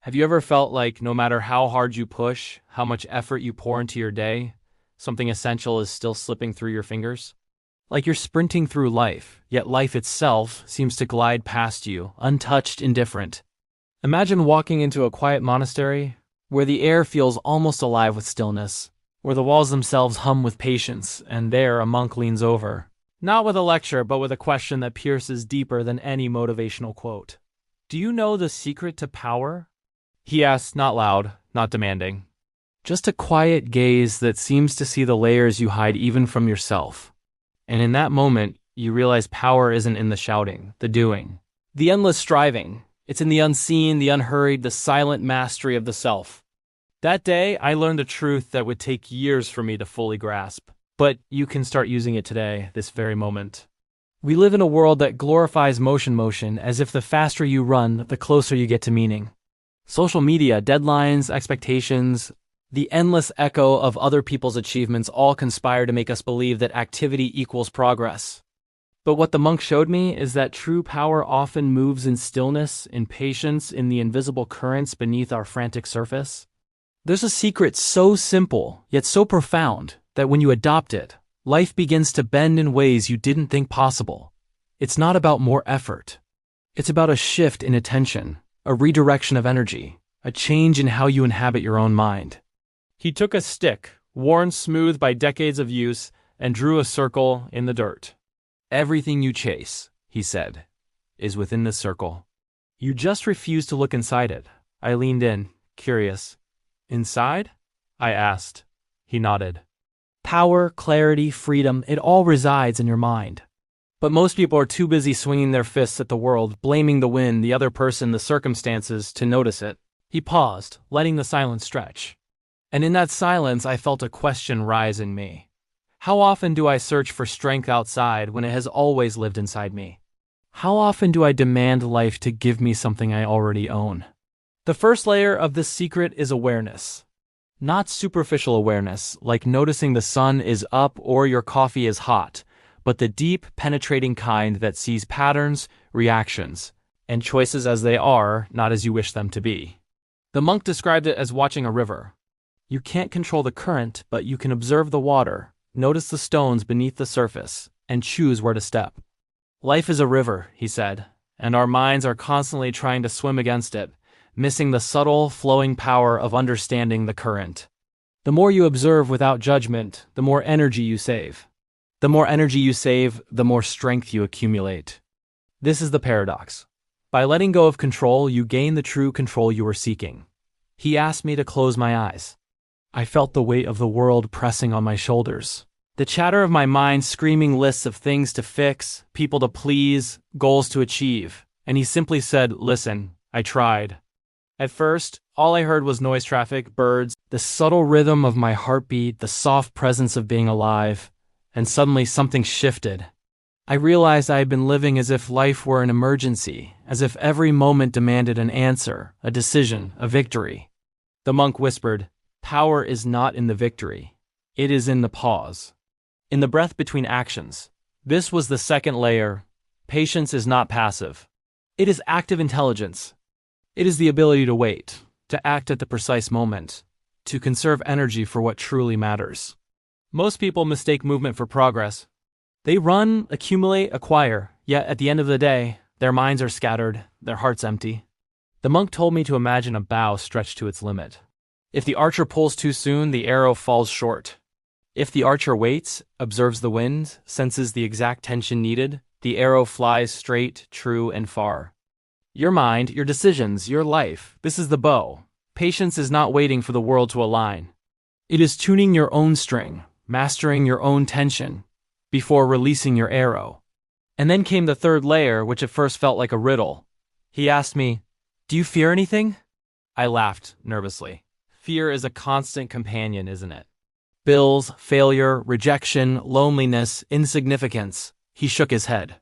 Have you ever felt like no matter how hard you push, how much effort you pour into your day, something essential is still slipping through your fingers? Like you're sprinting through life, yet life itself seems to glide past you, untouched, indifferent. Imagine walking into a quiet monastery, where the air feels almost alive with stillness, where the walls themselves hum with patience, and there a monk leans over. Not with a lecture, but with a question that pierces deeper than any motivational quote. Do you know the secret to power? He asks, not loud, not demanding. Just a quiet gaze that seems to see the layers you hide even from yourself. And in that moment, you realize power isn't in the shouting, the doing, the endless striving. It's in the unseen, the unhurried, the silent mastery of the self. That day, I learned a truth that would take years for me to fully grasp. But you can start using it today, this very moment. We live in a world that glorifies motion, as if the faster you run, the closer you get to meaning. Social media, deadlines, expectations, the endless echo of other people's achievements all conspire to make us believe that activity equals progress. But what the monk showed me is that true power often moves in stillness, in patience, in the invisible currents beneath our frantic surface. There's a secret so simple, yet so profound, that when you adopt it, life begins to bend in ways you didn't think possible. It's not about more effort. It's about a shift in attention, a redirection of energy, a change in how you inhabit your own mind. He took a stick, worn smooth by decades of use, and drew a circle in the dirt. Everything you chase, he said, is within this circle. You just refuse to look inside it. I leaned in, curious. Inside? I asked. He nodded. Power, clarity, freedom, it all resides in your mind. But most people are too busy swinging their fists at the world, blaming the wind, the other person, the circumstances, to notice it. He paused, letting the silence stretch. And in that silence, I felt a question rise in me. How often do I search for strength outside when it has always lived inside me? How often do I demand life to give me something I already own? The first layer of this secret is awareness. Not superficial awareness, like noticing the sun is up or your coffee is hot, but the deep, penetrating kind that sees patterns, reactions, and choices as they are, not as you wish them to be. The monk described it as watching a river. You can't control the current, but you can observe the water, notice the stones beneath the surface, and choose where to step. Life is a river, he said, and our minds are constantly trying to swim against it, missing the subtle, flowing power of understanding the current. The more you observe without judgment, the more energy you save. The more energy you save, the more strength you accumulate. This is the paradox. By letting go of control, you gain the true control you were seeking. He asked me to close my eyes. I felt the weight of the world pressing on my shoulders. The chatter of my mind screaming lists of things to fix, people to please, goals to achieve. And he simply said, listen, I tried. At first, all I heard was noise traffic, birds, the subtle rhythm of my heartbeat, the soft presence of being alive. And suddenly something shifted. I realized I had been living as if life were an emergency, as if every moment demanded an answer, a decision, a victory. The monk whispered, power is not in the victory. It is in the pause. In the breath between actions. This was the second layer. Patience is not passive. It is active intelligence. It is the ability to wait, to act at the precise moment, to conserve energy for what truly matters. Most people mistake movement for progress. They run, accumulate, acquire, yet at the end of the day, their minds are scattered, their hearts empty. The monk told me to imagine a bow stretched to its limit. If the archer pulls too soon, the arrow falls short. If the archer waits, observes the wind, senses the exact tension needed, the arrow flies straight, true, and far. Your mind, your decisions, your life, this is the bow. Patience is not waiting for the world to align. It is tuning your own string, mastering your own tension, before releasing your arrow. And then came the third layer, which at first felt like a riddle. He asked me, do you fear anything? I laughed nervously. Fear is a constant companion, isn't it? Bills, failure, rejection, loneliness, insignificance. He shook his head.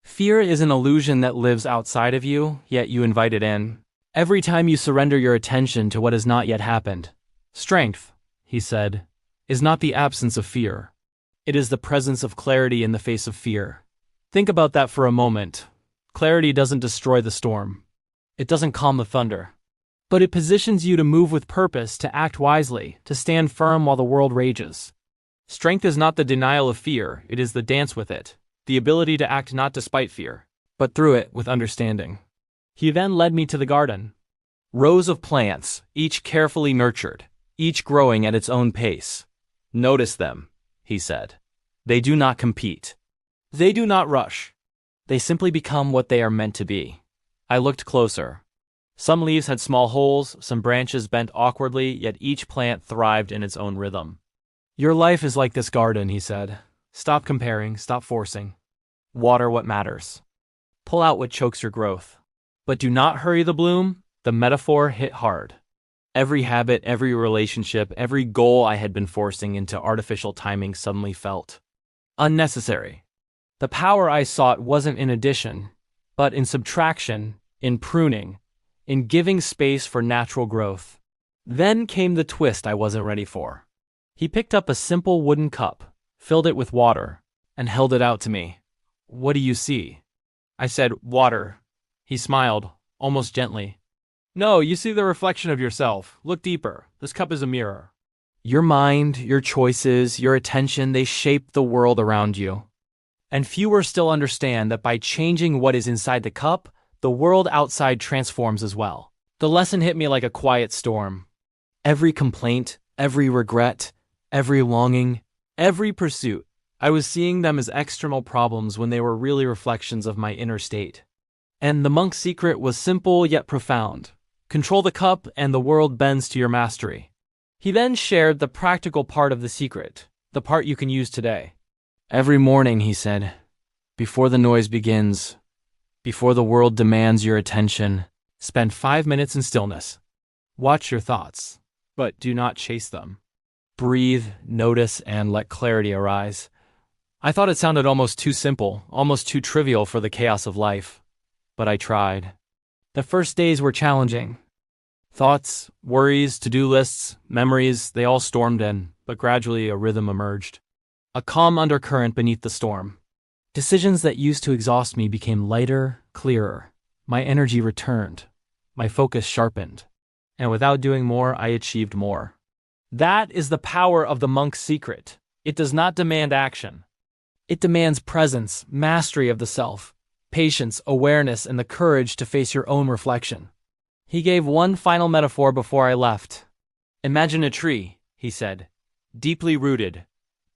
Fear is an illusion that lives outside of you, yet you invite it in. Every time you surrender your attention to what has not yet happened. Strength, he said, is not the absence of fear. It is the presence of clarity in the face of fear. Think about that for a moment. Clarity doesn't destroy the storm. It doesn't calm the thunder. But it positions you to move with purpose, to act wisely, to stand firm while the world rages. Strength is not the denial of fear, it is the dance with it, the ability to act not despite fear, but through it with understanding. He then led me to the garden. Rows of plants, each carefully nurtured, each growing at its own pace. Notice them, he said. They do not compete. They do not rush. They simply become what they are meant to be. I looked closer. Some leaves had small holes, some branches bent awkwardly, yet each plant thrived in its own rhythm. Your life is like this garden, he said. Stop comparing, stop forcing. Water what matters. Pull out what chokes your growth. But do not hurry the bloom. The metaphor hit hard. Every habit, every relationship, every goal I had been forcing into artificial timing suddenly felt unnecessary. The power I sought wasn't in addition, but in subtraction, in pruning, in giving space for natural growth. Then came the twist I wasn't ready for. He picked up a simple wooden cup, filled it with water, and held it out to me. What do you see? I said, water. He smiled, almost gently. No, you see the reflection of yourself. Look deeper. This cup is a mirror. Your mind, your choices, your attention, they shape the world around you. And fewer still understand that by changing what is inside the cup, the world outside transforms as well. The lesson hit me like a quiet storm. Every complaint, every regret, every longing, every pursuit, I was seeing them as external problems when they were really reflections of my inner state. And the monk's secret was simple yet profound. Control the cup and the world bends to your mastery. He then shared the practical part of the secret, the part you can use today. Every morning, he said, before the noise begins, before the world demands your attention, spend 5 minutes in stillness. Watch your thoughts, but do not chase them. Breathe, notice, and let clarity arise. I thought it sounded almost too simple, almost too trivial for the chaos of life. But I tried. The first days were challenging. Thoughts, worries, to-do lists, memories, they all stormed in, but gradually a rhythm emerged. A calm undercurrent beneath the storm. Decisions that used to exhaust me became lighter, clearer. My energy returned. My focus sharpened. And without doing more, I achieved more. That is the power of the monk's secret. It does not demand action. It demands presence, mastery of the self, patience, awareness, and the courage to face your own reflection. He gave one final metaphor before I left. Imagine a tree, he said, deeply rooted,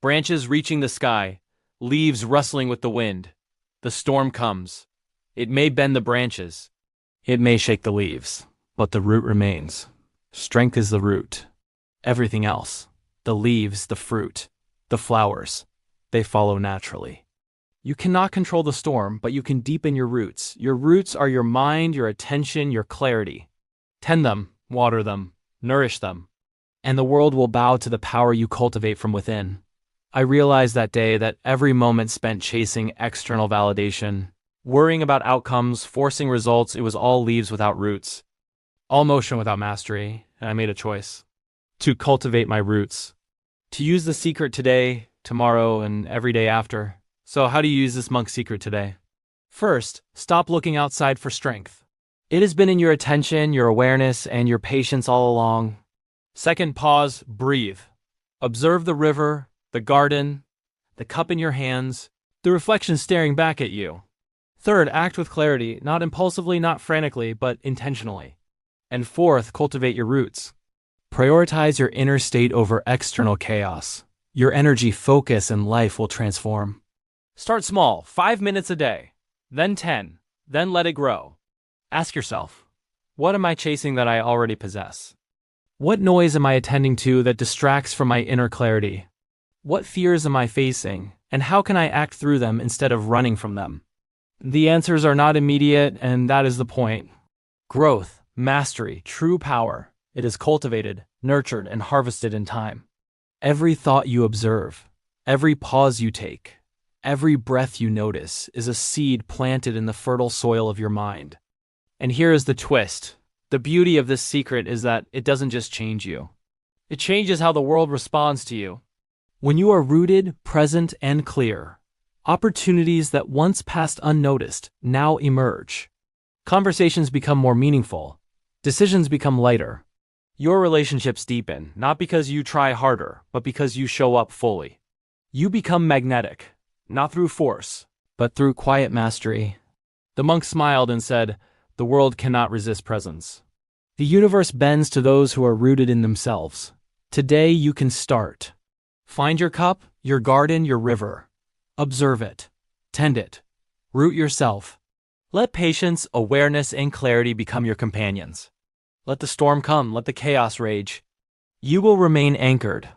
branches reaching the sky, leaves rustling with the wind. The storm comes. It may bend the branches. It may shake the leaves, but the root remains. Strength is the root. Everything else, the leaves, the fruit, the flowers, they follow naturally. You cannot control the storm, but you can deepen your roots. Your roots are your mind, your attention, your clarity. Tend them, water them, nourish them, and the world will bow to the power you cultivate from within. I realized that day that every moment spent chasing external validation, worrying about outcomes, forcing results, it was all leaves without roots, all motion without mastery, and I made a choice. To cultivate my roots. To use the secret today, tomorrow, and every day after. So how do you use this monk's secret today? First, stop looking outside for strength. It has been in your attention, your awareness, and your patience all along. Second, pause, breathe. Observe the river, the garden, the cup in your hands, the reflection staring back at you. Third, act with clarity, not impulsively, not frantically, but intentionally. And fourth, cultivate your roots. Prioritize your inner state over external chaos. Your energy, focus, and life will transform. Start small, 5 minutes a day, then 10, then let it grow. Ask yourself, what am I chasing that I already possess? What noise am I attending to that distracts from my inner clarity? What fears am I facing, and how can I act through them instead of running from them? The answers are not immediate, and that is the point. Growth, mastery, true power. It is cultivated, nurtured, and harvested in time. Every thought you observe, every pause you take, every breath you notice is a seed planted in the fertile soil of your mind. And here is the twist. The beauty of this secret is that it doesn't just change you. It changes how the world responds to you. When you are rooted, present, and clear, opportunities that once passed unnoticed now emerge. Conversations become more meaningful. Decisions become lighter. Your relationships deepen, not because you try harder, but because you show up fully. You become magnetic, not through force, but through quiet mastery. The monk smiled and said, "The world cannot resist presence. The universe bends to those who are rooted in themselves. Today you can start. Find your cup, your garden, your river. Observe it. Tend it. Root yourself. Let patience, awareness, and clarity become your companions. Let the storm come, let the chaos rage. You will remain anchored.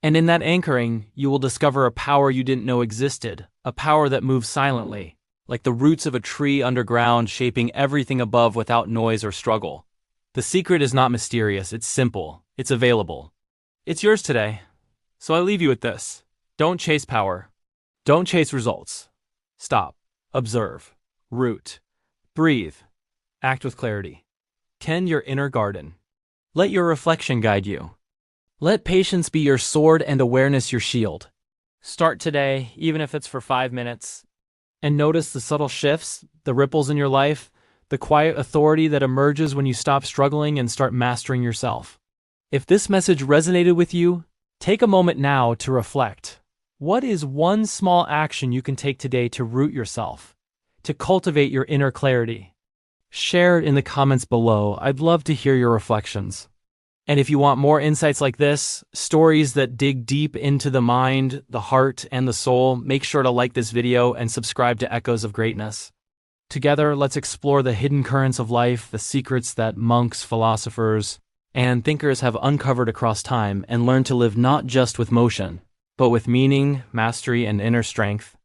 And in that anchoring, you will discover a power you didn't know existed, a power that moves silently, like the roots of a tree underground shaping everything above without noise or struggle. The secret is not mysterious, it's simple, it's available. It's yours today. So I leave you with this. Don't chase power. Don't chase results. Stop. Observe. Root. Breathe. Act with clarity. Tend your inner garden. Let your reflection guide you. Let patience be your sword and awareness your shield. Start today, even if it's for 5 minutes. And notice the subtle shifts, the ripples in your life, the quiet authority that emerges when you stop struggling and start mastering yourself. If this message resonated with you, take a moment now to reflect. What is one small action you can take today to root yourself, to cultivate your inner clarity? Share it in the comments below. I'd love to hear your reflections. And if you want more insights like this, stories that dig deep into the mind, the heart, and the soul, make sure to like this video and subscribe to Echoes of Greatness. Together, let's explore the hidden currents of life, the secrets that monks, philosophers, and thinkers have uncovered across time, and learn to live not just with motion, but with meaning, mastery, and inner strength.